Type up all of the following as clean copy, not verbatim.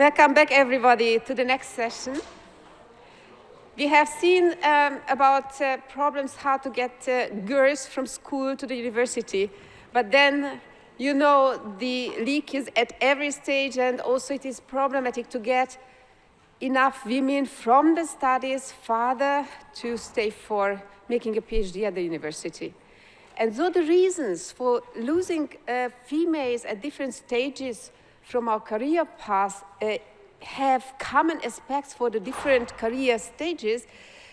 Welcome back, everybody, to the next session. We have seen about problems how to get girls from school to the university, but then, you know, the leak is at every stage, and also it is problematic to get enough women from the studies further to stay for making a PhD at the university. And so the reasons for losing females at different stages from our career path have common aspects for the different career stages,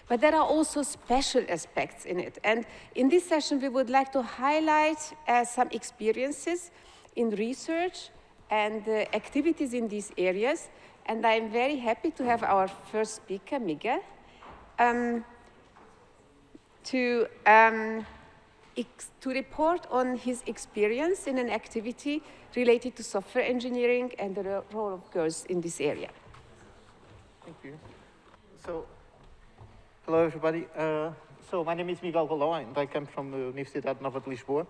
but there are also special aspects in it. And in this session, we would like to highlight some experiences in research and activities in these areas. And I'm very happy to have our first speaker, Miguel, to report on his experience in an activity related to software engineering and the role of girls in this area. Thank you. So, hello everybody. So my name is Miguel Valão, and I come from the Universidad Nova de Lisboa.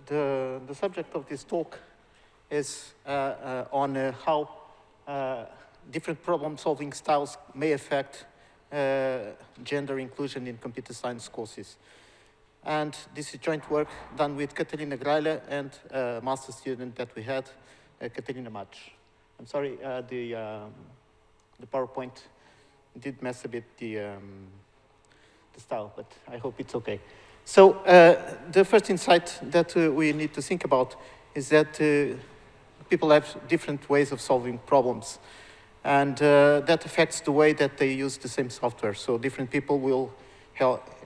The subject of this talk is on how different problem-solving styles may affect gender inclusion in computer science courses. And this is joint work done with Catarina Gralha and a master student that we had, Catarina Mach. I'm sorry, the PowerPoint did mess a bit the style, but I hope it's okay. So the first insight that we need to think about is that people have different ways of solving problems. And that affects the way that they use the same software. So different people will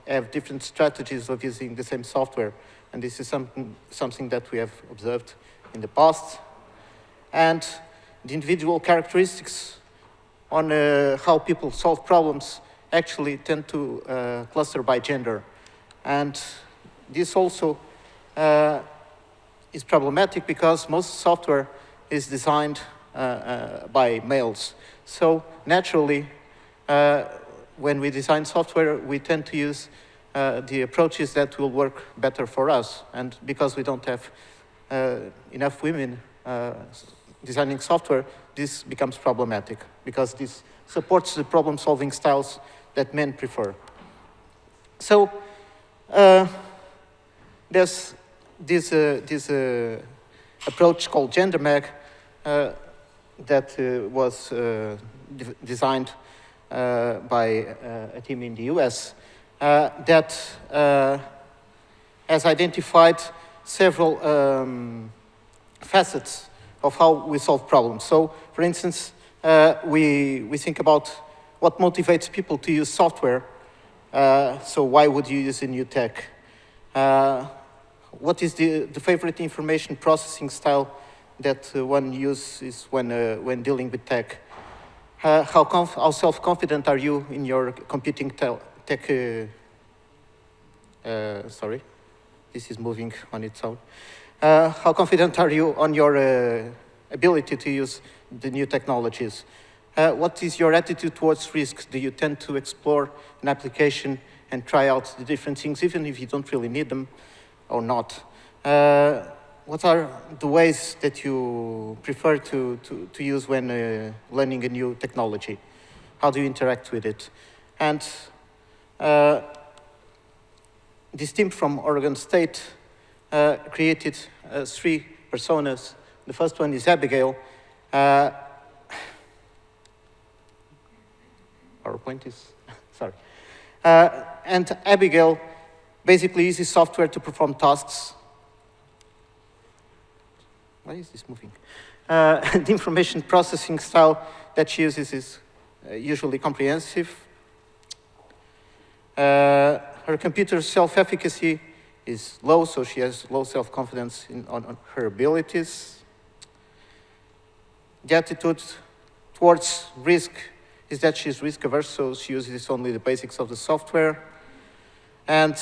have different strategies of using the same software. And this is something that we have observed in the past. And the individual characteristics on how people solve problems actually tend to cluster by gender. And this also is problematic because most software is designed by males. So naturally, when we design software, we tend to use the approaches that will work better for us. And because we don't have enough women designing software, this becomes problematic because this supports the problem-solving styles that men prefer. So there's this approach called GenderMag that was designed by a team in the US that has identified several facets of how we solve problems. So, for instance, we think about what motivates people to use software. So why would you use a new tech? What is the favorite information processing style that one uses when dealing with tech? How self-confident are you in your computing tech? Sorry, this is moving on its own. How confident are you on your ability to use the new technologies? What is your attitude towards risk? Do you tend to explore an application and try out the different things, even if you don't really need them or not? What are the ways that you prefer to use when learning a new technology? How do you interact with it? And this team from Oregon State created 3 personas. The first one is Abigail. PowerPoint is, sorry. And Abigail basically uses software to perform tasks. Why is this moving? The information processing style that she uses is usually comprehensive. Her computer self-efficacy is low, so she has low self-confidence on her abilities. The attitude towards risk is that she's risk-averse, so she uses only the basics of the software. And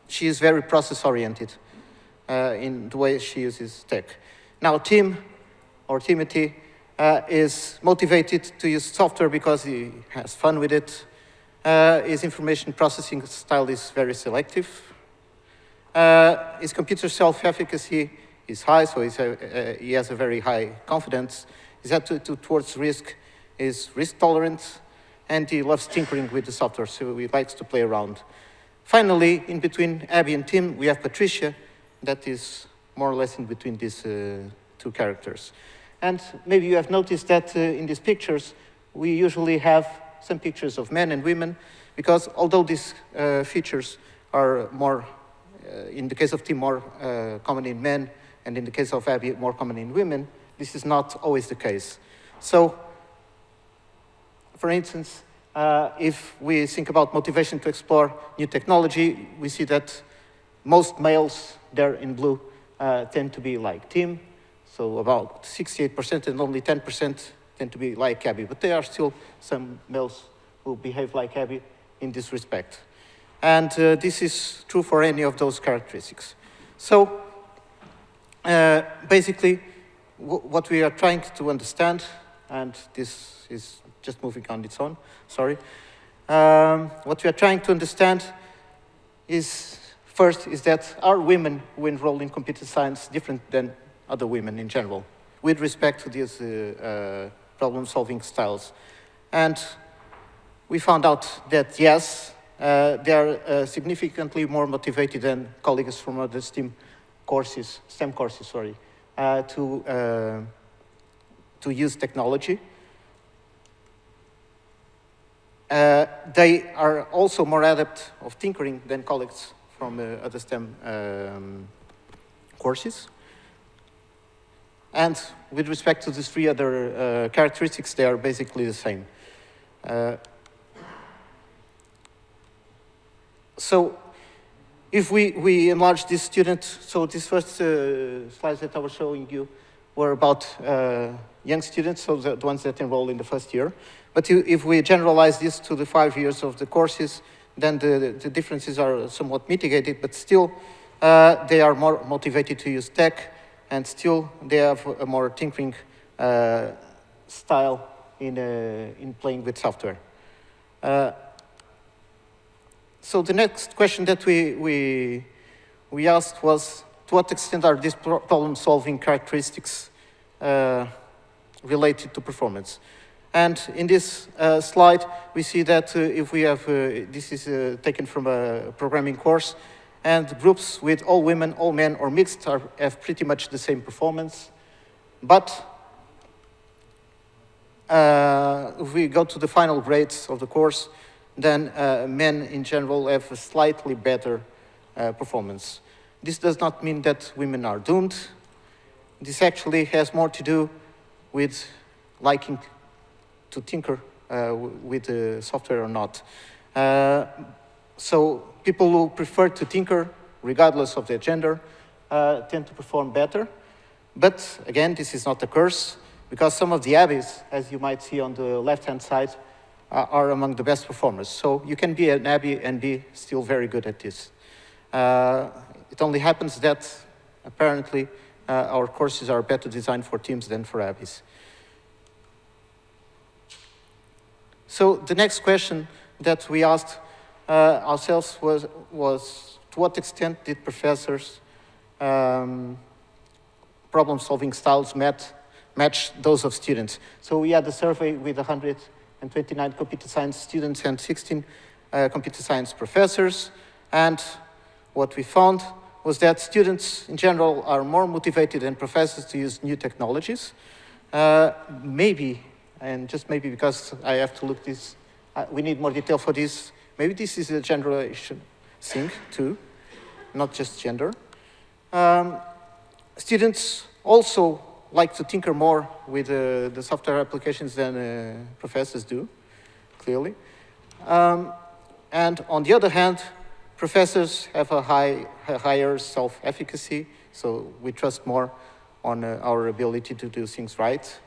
she is very process-oriented in the way she uses tech. Now, Tim, or Timothy, is motivated to use software because he has fun with it. His information processing style is very selective. His computer self-efficacy is high, so he has a very high confidence. His attitude towards risk is risk tolerant, and he loves tinkering with the software, so he likes to play around. Finally, in between Abby and Tim, we have Patricia, that is more or less in between these two characters. And maybe you have noticed that in these pictures, we usually have some pictures of men and women, because although these features are more, in the case of Tim, more common in men, and in the case of Abby, more common in women, this is not always the case. So, for instance, if we think about motivation to explore new technology, we see that most males there in blue tend to be like Tim, so about 68%, and only 10% tend to be like Abby. But there are still some males who behave like Abby in this respect. And this is true for any of those characteristics. So basically, what we are trying to understand, and this is just moving on its own, sorry. What we are trying to understand is, first, is that are women who enroll in computer science different than other women in general, with respect to these problem-solving styles? And we found out that yes, they are significantly more motivated than colleagues from other STEM courses, to use technology. They are also more adept of tinkering than colleagues from other STEM courses. And with respect to these three other characteristics, they are basically the same. So if we enlarge this student, so these first slides that I was showing you were about young students, so the ones that enroll in the first year. But if we generalize this to the 5 years of the courses, then the differences are somewhat mitigated, but still they are more motivated to use tech, and still they have a more tinkering style in playing with software. So the next question that we asked was, to what extent are these problem-solving characteristics related to performance? And in this slide, we see that if we have, this is taken from a programming course, and groups with all women, all men, or mixed have pretty much the same performance. But if we go to the final grades of the course, then men in general have a slightly better performance. This does not mean that women are doomed. This actually has more to do with liking to tinker with the software or not. So people who prefer to tinker, regardless of their gender, tend to perform better. But again, this is not a curse, because some of the Abbies, as you might see on the left-hand side, are among the best performers. So you can be an Abbie and be still very good at this. It only happens that apparently our courses are better designed for teams than for Abbies. So the next question that we asked ourselves was to what extent did professors' problem-solving styles match those of students? So we had a survey with 129 computer science students and 16 computer science professors, and what we found was that students in general are more motivated than professors to use new technologies. Maybe, and just maybe because I have to look this, we need more detail for this, maybe this is a generation thing too, not just gender. Students also like to tinker more with the software applications than professors do, clearly. And on the other hand, professors have a higher self-efficacy, so we trust more on our ability to do things right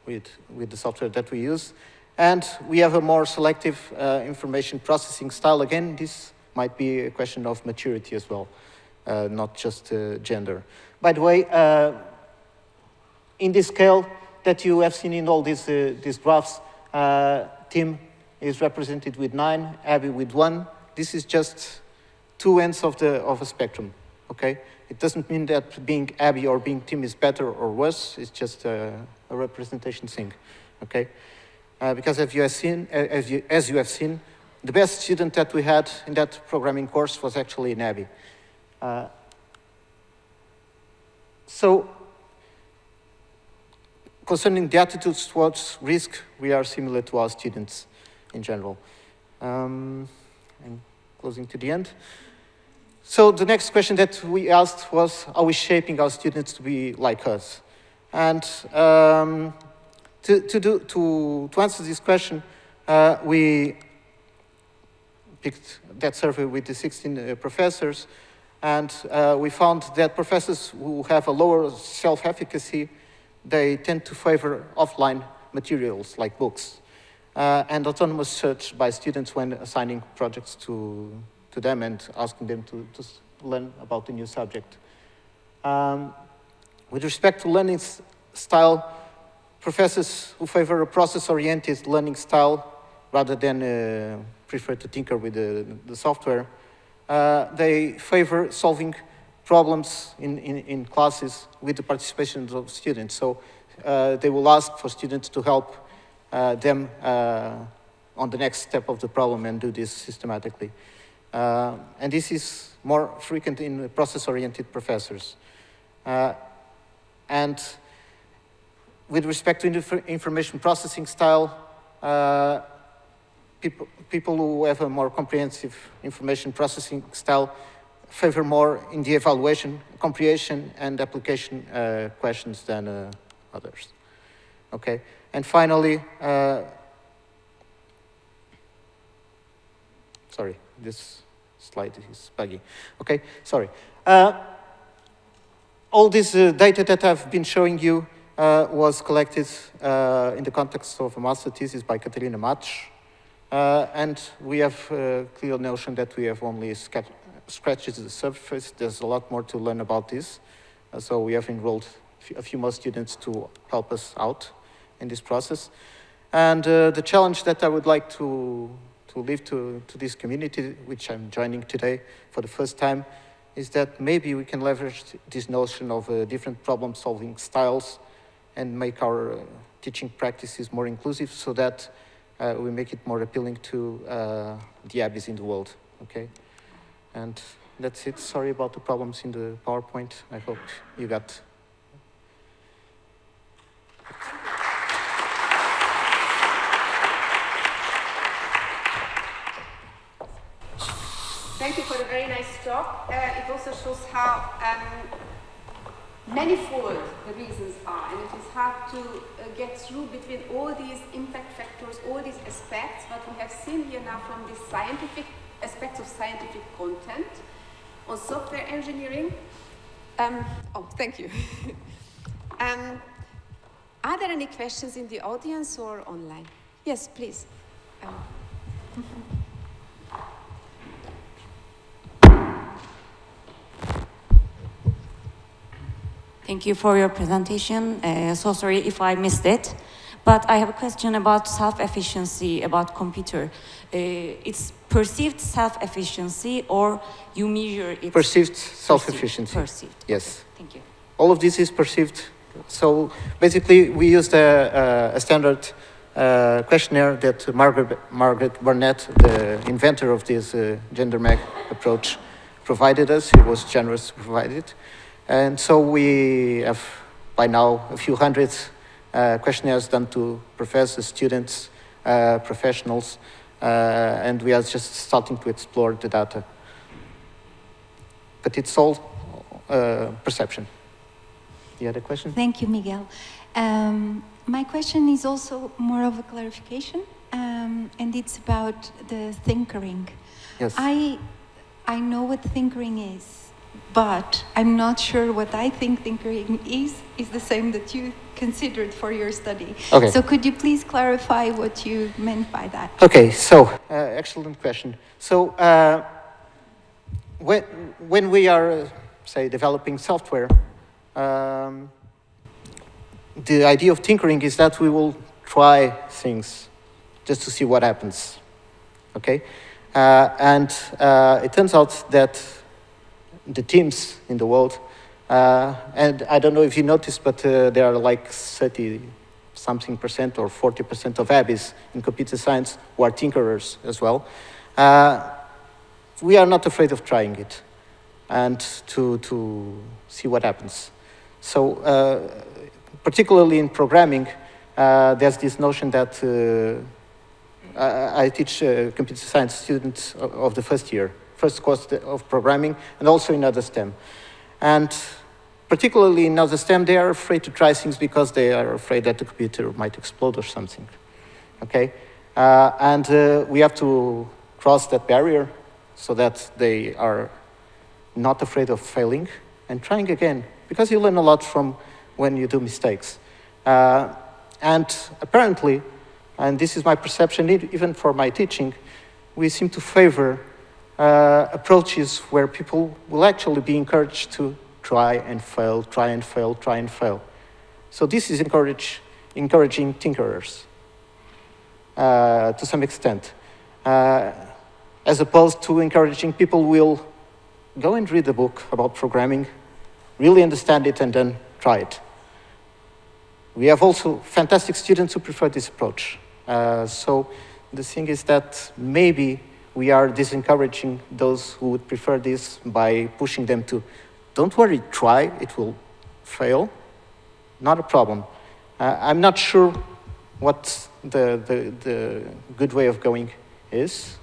with the software that we use. And we have a more selective information processing style. Again, this might be a question of maturity as well, not just gender. By the way, in this scale that you have seen in all these graphs, Tim is represented with 9, Abby with 1. This is just two ends of a spectrum. okay? It doesn't mean that being Abby or being Tim is better or worse. It's just a representation thing, okay? Because as you have seen, the best student that we had in that programming course was actually an Abby. So, concerning the attitudes towards risk, we are similar to our students in general. I'm closing to the end. So the next question that we asked was, are we shaping our students to be like us? And to answer this question, we picked that survey with the 16 professors, and we found that professors who have a lower self-efficacy, they tend to favor offline materials like books and autonomous search by students when assigning projects to them and asking them to learn about the new subject. With respect to learning style, professors who favor a process-oriented learning style rather than prefer to tinker with the software, they favor solving problems in classes with the participation of students. So they will ask for students to help them on the next step of the problem and do this systematically. And this is more frequent in process-oriented professors. And with respect to information processing style, people who have a more comprehensive information processing style favor more in the evaluation, comprehension, and application questions than others. Okay, and finally, sorry, this slide is buggy. Okay, sorry. All this data that I've been showing you was collected in the context of a master thesis by Catarina Matos. And we have a clear notion that we have only scratched the surface. There's a lot more to learn about this. So we have enrolled a few more students to help us out in this process. And the challenge that I would like to leave to this community, which I'm joining today for the first time, is that maybe we can leverage this notion of different problem-solving styles and make our teaching practices more inclusive so that we make it more appealing to the Abbeys in the world, okay? And that's it. Sorry about the problems in the PowerPoint. I hope you got. Thank you for the very nice talk. It also shows how manifold the reasons are, and it is hard to get through between all these impact factors, all these aspects. What we have seen here now from the scientific aspects of scientific content on software engineering. Oh, thank you. Are there any questions in the audience or online? Yes, please. Thank you for your presentation. So sorry if I missed it, but I have a question about self-efficiency, about computer. It's perceived self-efficiency or you measure it? Perceived self-efficiency. Perceived. Yes. Okay. Thank you. All of this is perceived. So basically, we used a standard questionnaire that Margaret Burnett, the inventor of this gender mag approach, provided us. He was generous to provide it. And so we have, by now, a few hundred questionnaires done to professors, students, professionals, and we are just starting to explore the data. But it's all perception. You had a question? Thank you, Miguel. My question is also more of a clarification, and it's about the thinkering. Yes. I know what thinkering is, but I'm not sure what I think thinkering is the same that you considered for your study. Okay. So could you please clarify what you meant by that? Okay, so excellent question. So when we are, say, developing software, the idea of tinkering is that we will try things just to see what happens, okay? And it turns out that the teams in the world. And I don't know if you noticed, but there are like 30-something% or 40% of ABBYs in computer science who are tinkerers as well. We are not afraid of trying it and to see what happens. So particularly in programming, there's this notion that I teach computer science students of the first course of programming, and also in other STEM. And particularly in other STEM, they are afraid to try things because they are afraid that the computer might explode or something, okay? And we have to cross that barrier so that they are not afraid of failing and trying again, because you learn a lot from when you do mistakes. And apparently, and this is my perception even for my teaching, we seem to favor approaches where people will actually be encouraged to try and fail, try and fail, try and fail. So this is encouraging tinkerers to some extent, as opposed to encouraging people who will go and read a book about programming, really understand it, and then try it. We have also fantastic students who prefer this approach. So the thing is that maybe we are disencouraging those who would prefer this by pushing them to, don't worry, try, it will fail, not a problem. I'm not sure what the good way of going is.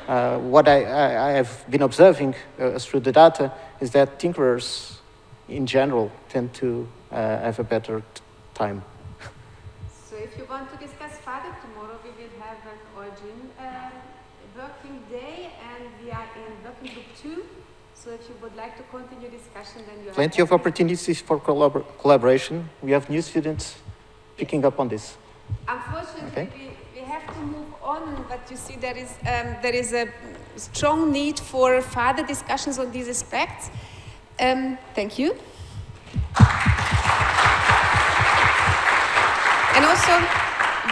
What I have been observing through the data is that tinkerers in general tend to have a better time. So if you want to discuss further, tomorrow we will have an origin working day, and we are in working group 2. So if you would like to continue discussion, then you have plenty of opportunities for collaboration. We have new students picking up on this. Unfortunately, Okay. we have to move on, but you see there is a strong need for further discussions on these aspects. Thank you. And also,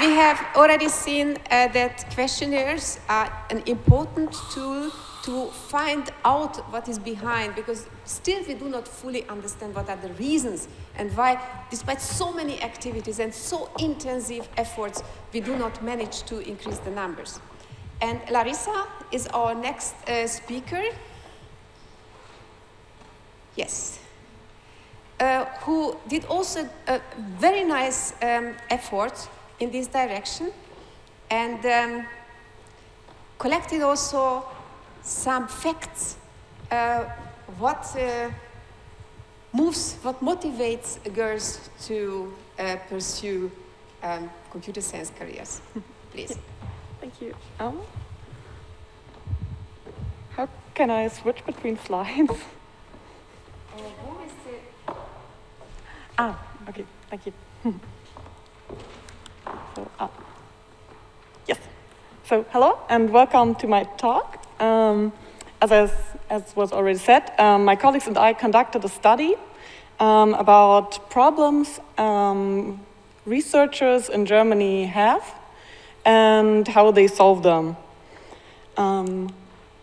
we have already seen that questionnaires are an important tool to find out what is behind, because still we do not fully understand what are the reasons and why, despite so many activities and so intensive efforts, we do not manage to increase the numbers. And Larissa is our next speaker. Yes. Who did also a very nice effort in this direction, and collected also some facts, what motivates girls to pursue computer science careers. Please. Thank you. How can I switch between slides? Okay, thank you. So, yes. So, hello and welcome to my talk. As was already said, my colleagues and I conducted a study about problems researchers in Germany have and how they solve them.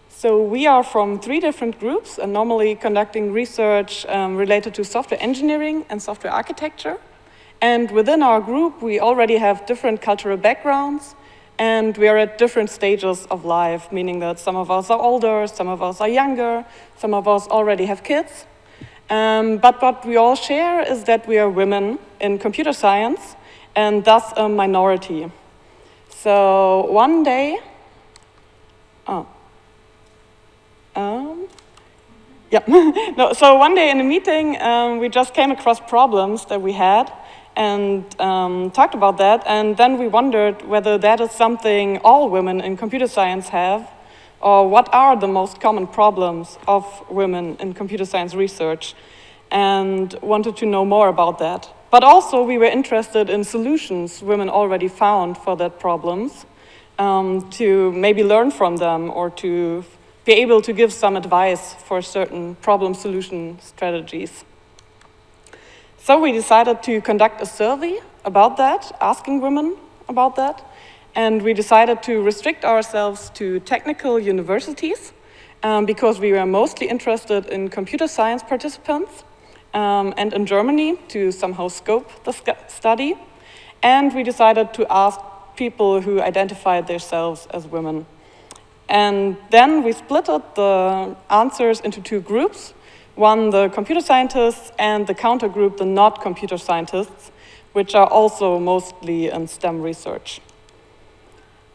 So we are from 3 different groups and normally conducting research related to software engineering and software architecture. And within our group, we already have different cultural backgrounds, and we are at different stages of life, meaning that some of us are older, some of us are younger, some of us already have kids. But what we all share is that we are women in computer science, and thus a minority. So one day, so one day in a meeting, we just came across problems that we had and talked about that, and then we wondered whether that is something all women in computer science have, or what are the most common problems of women in computer science research, and wanted to know more about that. But also we were interested in solutions women already found for that problems, to maybe learn from them or to be able to give some advice for certain problem solution strategies. So we decided to conduct a survey about that, asking women about that, and we decided to restrict ourselves to technical universities because we were mostly interested in computer science participants and in Germany to somehow scope the study. And we decided to ask people who identified themselves as women. And then we split up the answers into two groups. One, the computer scientists, and the counter group, the not computer scientists, which are also mostly in STEM research.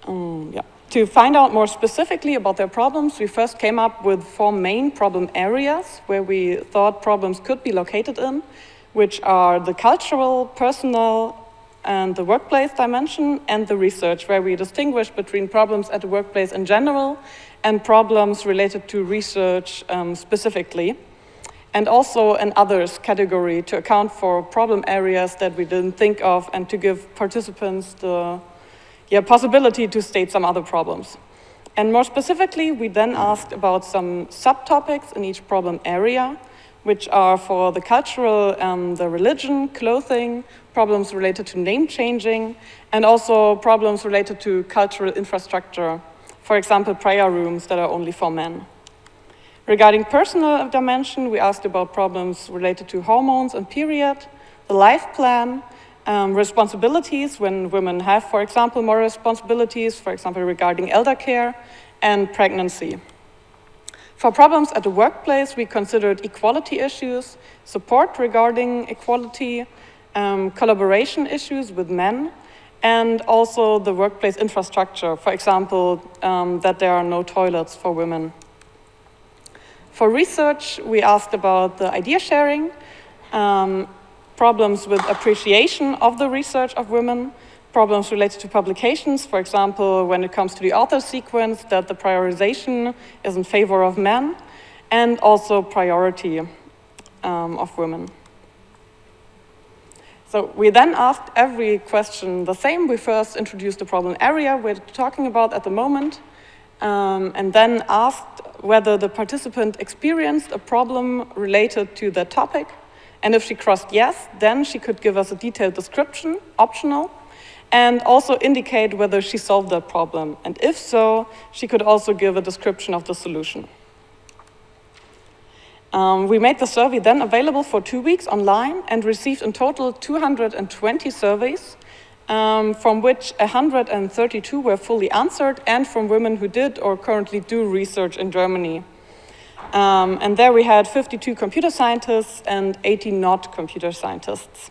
To find out more specifically about their problems, we first came up with 4 main problem areas where we thought problems could be located in, which are the cultural, personal, and the workplace dimension, and the research, where we distinguish between problems at the workplace in general and problems related to research specifically. And also an others category to account for problem areas that we didn't think of and to give participants the possibility to state some other problems. And more specifically, we then asked about some subtopics in each problem area, which are for the cultural and the religion, clothing, problems related to name changing, and also problems related to cultural infrastructure, for example, prayer rooms that are only for men. Regarding personal dimension, we asked about problems related to hormones and period, the life plan, responsibilities when women have, for example, more responsibilities, for example, regarding elder care, and pregnancy. For problems at the workplace, we considered equality issues, support regarding equality, collaboration issues with men, and also the workplace infrastructure, for example, that there are no toilets for women. For research, we asked about the idea sharing, problems with appreciation of the research of women, problems related to publications, for example, when it comes to the author sequence, that the prioritization is in favor of men, and also priority of women. So we then asked every question the same. We first introduced the problem area we're talking about at the moment, and then asked whether the participant experienced a problem related to that topic. And if she crossed yes, then she could give us a detailed description, optional, and also indicate whether she solved that problem. And if so, she could also give a description of the solution. We made the survey then available for 2 weeks online and received in total 220 surveys, from which 132 were fully answered and from women who did or currently do research in Germany. And there we had 52 computer scientists and 80 not computer scientists.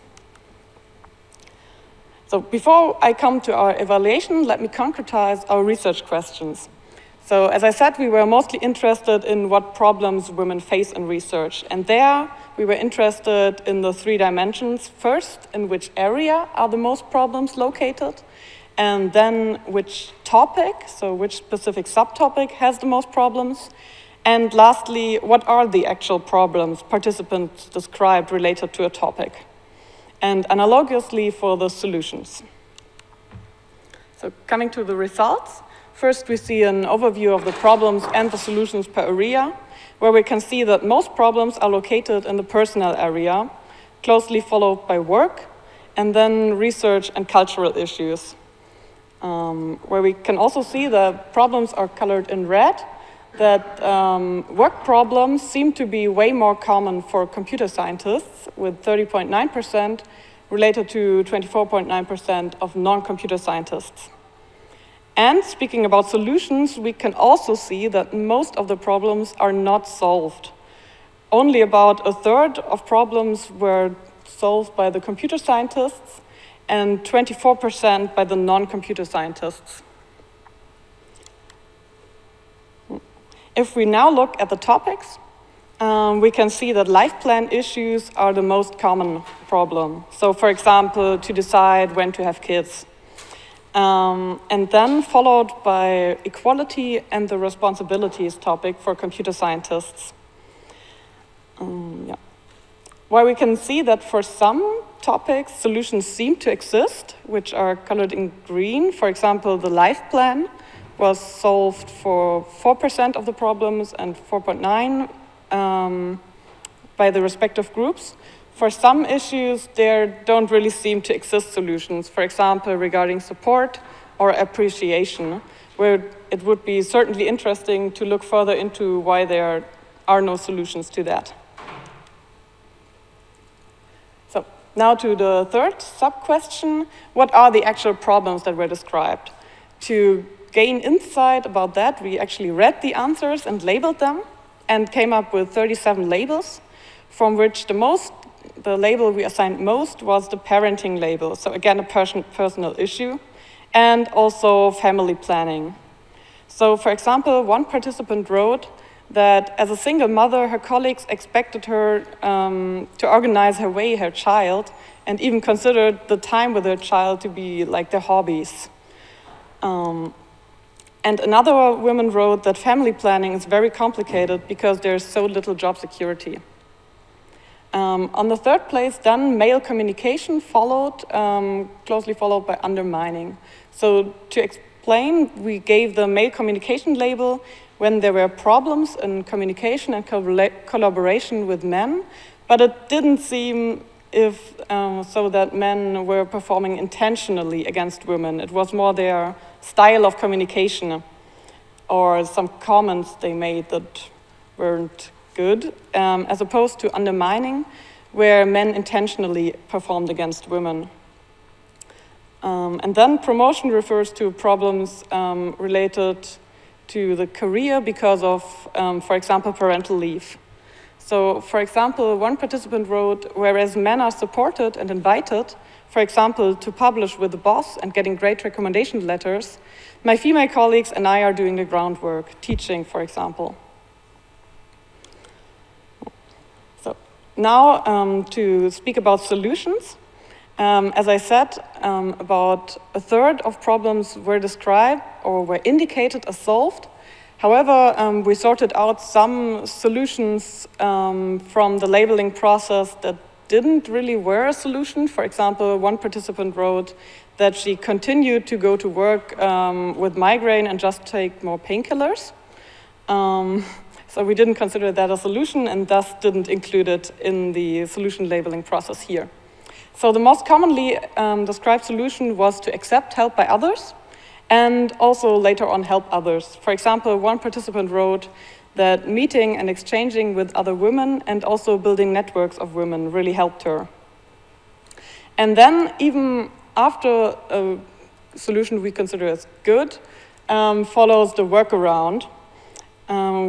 So before I come to our evaluation, let me concretize our research questions. So as I said, we were mostly interested in what problems women face in research. And there we were interested in the 3 dimensions. First, in which area are the most problems located? And then which topic, so which specific subtopic has the most problems? And lastly, what are the actual problems participants described related to a topic? And analogously for the solutions. So coming to the results, first we see an overview of the problems and the solutions per area, where we can see that most problems are located in the personnel area, closely followed by work, and then research and cultural issues, where we can also see that problems are colored in red, that work problems seem to be way more common for computer scientists, with 30.9% related to 24.9% of non-computer scientists. And speaking about solutions, we can also see that most of the problems are not solved. Only about 1/3 of problems were solved by the computer scientists and 24% by the non-computer scientists. If we now look at the topics, we can see that life plan issues are the most common problem. So for example, to decide when to have kids. And then followed by equality and the responsibilities topic for computer scientists. Where we can see that for some topics, solutions seem to exist, which are colored in green. For example, the life plan was solved for 4% of the problems and 4.9% by the respective groups. For some issues, there don't really seem to exist solutions, for example, regarding support or appreciation, where it would be certainly interesting to look further into why there are no solutions to that. So now to the third sub-question, what are the actual problems that were described? To gain insight about that, we actually read the answers and labeled them and came up with 37 labels, from which the label we assigned most was the parenting label. So again, a personal issue, and also family planning. So for example, one participant wrote that as a single mother, her colleagues expected her to organize her child, and even considered the time with her child to be like their hobbies. And another woman wrote that family planning is very complicated because there's so little job security. On the third place, then male communication followed, closely followed by undermining. So to explain, we gave the male communication label when there were problems in communication and collaboration with men, but it didn't seem so that men were performing intentionally against women. It was more their style of communication or some comments they made that weren't good, as opposed to undermining, where men intentionally performed against women. And then promotion refers to problems related to the career because of, for example, parental leave. So, for example, one participant wrote, whereas men are supported and invited, for example, to publish with the boss and getting great recommendation letters, my female colleagues and I are doing the groundwork, teaching, for example. So now to speak about solutions. As I said, about a third of problems were described or were indicated as solved. However, we sorted out some solutions from the labeling process that didn't really were a solution. For example, one participant wrote that she continued to go to work with migraine and just take more painkillers. So we didn't consider that a solution and thus didn't include it in the solution labeling process here. So the most commonly described solution was to accept help by others and also later on help others. For example, one participant wrote that meeting and exchanging with other women and also building networks of women really helped her. And then even after a solution we consider as good, follows the workaround,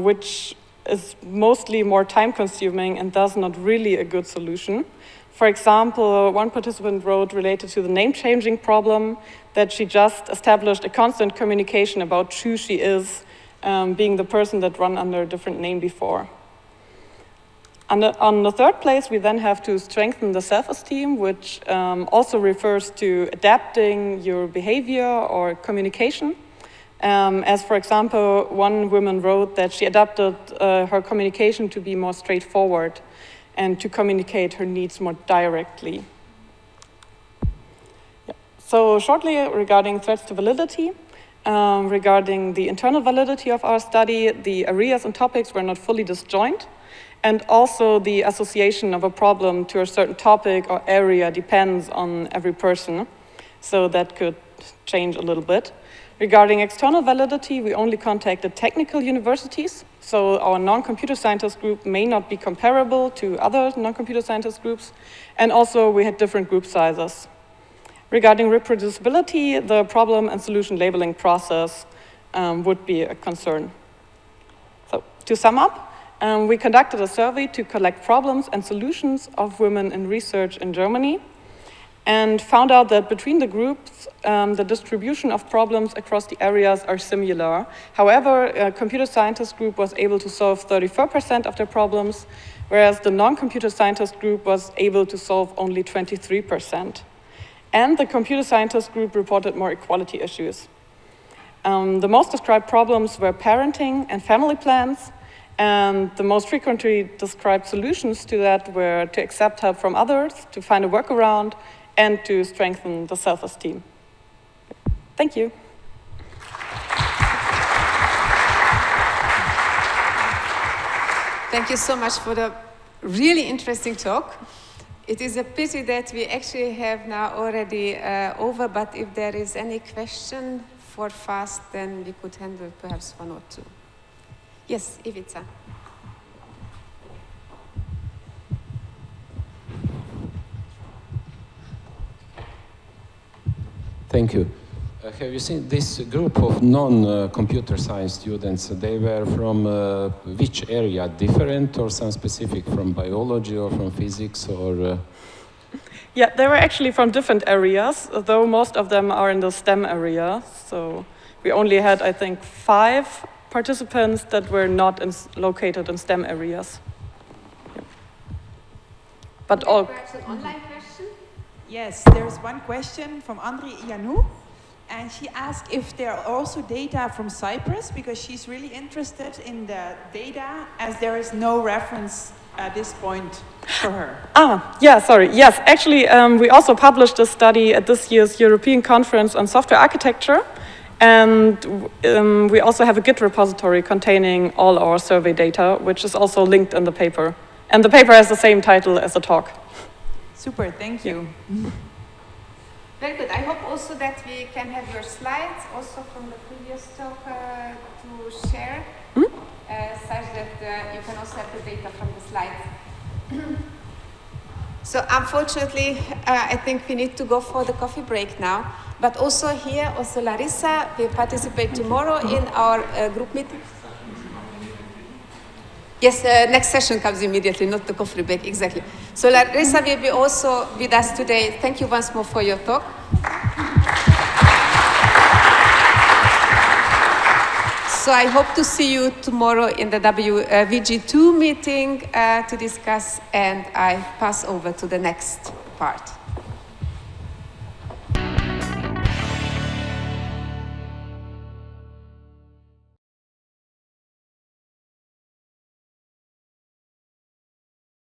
which is mostly more time-consuming and thus not really a good solution. For example, one participant wrote related to the name-changing problem that she just established a constant communication about who she is, being the person that ran under a different name before. On the third place, we then have to strengthen the self-esteem, which also refers to adapting your behavior or communication. As for example, one woman wrote that she adapted her communication to be more straightforward and to communicate her needs more directly. Yeah. So shortly regarding threats to validity, regarding the internal validity of our study, the areas and topics were not fully disjoint, and also the association of a problem to a certain topic or area depends on every person, so that could change a little bit. Regarding external validity, we only contacted technical universities, so our non-computer scientist group may not be comparable to other non-computer scientist groups, and also we had different group sizes. Regarding reproducibility, the problem and solution labeling process would be a concern. So to sum up, we conducted a survey to collect problems and solutions of women in research in Germany, and found out that between the groups, the distribution of problems across the areas are similar. However, a computer scientist group was able to solve 34% of their problems, whereas the non-computer scientist group was able to solve only 23%. And the computer scientist group reported more equality issues. The most described problems were parenting and family plans, and the most frequently described solutions to that were to accept help from others, to find a workaround, and to strengthen the self-esteem. Thank you. Thank you so much for the really interesting talk. It is a pity that we actually have now already over, but if there is any question for fast, then we could handle perhaps one or two. Yes, Ivica. Thank you. Have you seen this group of non-computer science students? They were from which area? Different or some specific, from biology or from physics or? Yeah, they were actually from different areas, though most of them are in the STEM area. So we only had, I think, 5 participants that were not located in STEM areas. Yeah. But all. Perhaps an online question? Yes, there's one question from Andri Ianou, and she asked if there are also data from Cyprus, because she's really interested in the data, as there is no reference at this point for her. Yeah, sorry. Yes, actually, we also published a study at this year's European Conference on Software Architecture, and we also have a Git repository containing all our survey data, which is also linked in the paper. And the paper has the same title as the talk. Super, thank you. Very good. I hope also that we can have your slides also from the previous talk to share, such that you can also have the data from the slides. So unfortunately, I think we need to go for the coffee break now. But also here, also Larissa will participate tomorrow in our group meeting. Yes, next session comes immediately, not the coffee break, exactly. So Larissa will be also with us today. Thank you once more for your talk. So I hope to see you tomorrow in the WVG2 meeting to discuss, and I pass over to the next part.